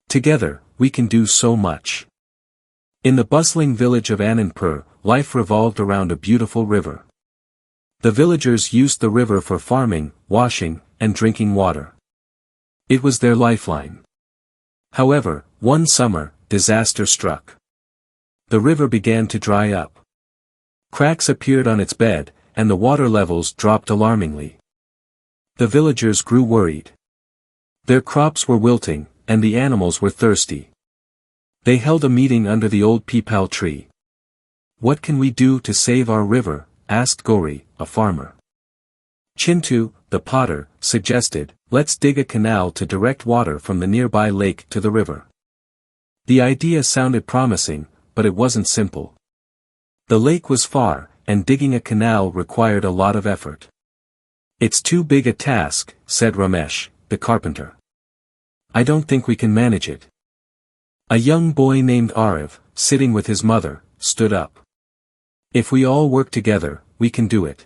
Together, we can do so much. In the bustling village of Anandpur, life revolved around a beautiful river. The villagers used the river for farming, washing, and drinking water. It was their lifeline. However, one summer, disaster struck. The river began to dry up. Cracks appeared on its bed, and the water levels dropped alarmingly. The villagers grew worried. Their crops were wilting, and the animals were thirsty. They held a meeting under the old peepal tree. "What can we do to save our river?" asked Gauri, a farmer. Chintu, the potter, suggested, "Let's dig a canal to direct water from the nearby lake to the river." The idea sounded promising, but it wasn't simple. The lake was far, and digging a canal required a lot of effort. "It's too big a task," said Ramesh, the carpenter. "I don't think we can manage it." A young boy named Aarav, sitting with his mother, stood up. "If we all work together, we can do it.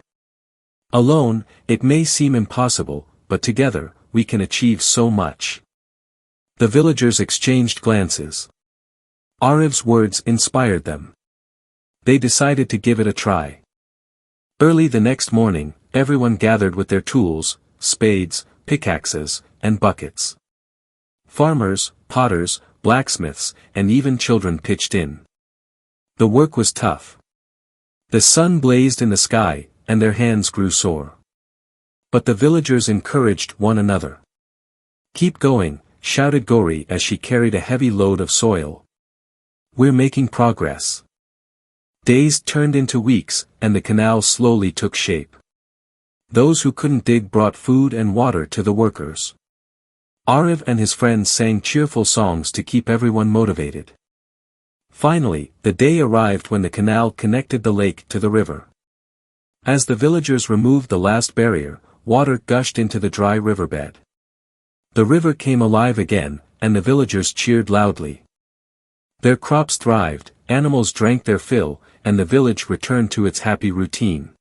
Alone, it may seem impossible, but together, we can achieve so much." The villagers exchanged glances. Aarav's words inspired them. They decided to give it a try. Early the next morning, everyone gathered with their tools, spades, pickaxes, and buckets. Farmers, potters, blacksmiths, and even children pitched in. The work was tough. The sun blazed in the sky, and their hands grew sore. But the villagers encouraged one another. "Keep going," shouted Gauri as she carried a heavy load of soil. "We're making progress." Days turned into weeks, and the canal slowly took shape. Those who couldn't dig brought food and water to the workers. Aarav and his friends sang cheerful songs to keep everyone motivated. Finally, the day arrived when the canal connected the lake to the river. As the villagers removed the last barrier, water gushed into the dry riverbed. The river came alive again, and the villagers cheered loudly. Their crops thrived, animals drank their fill, and the village returned to its happy routine.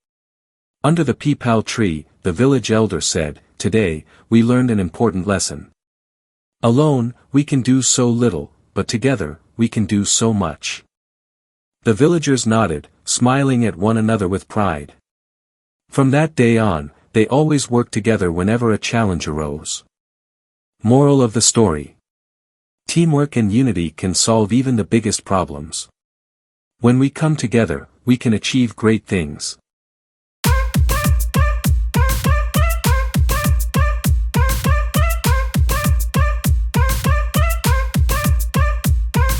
Under the peepal tree, the village elder said, "Today, we learned an important lesson. Alone, we can do so little, but together, we can do so much." The villagers nodded, smiling at one another with pride. From that day on, they always worked together whenever a challenge arose. Moral of the story: teamwork and unity can solve even the biggest problems. When we come together, we can achieve great things.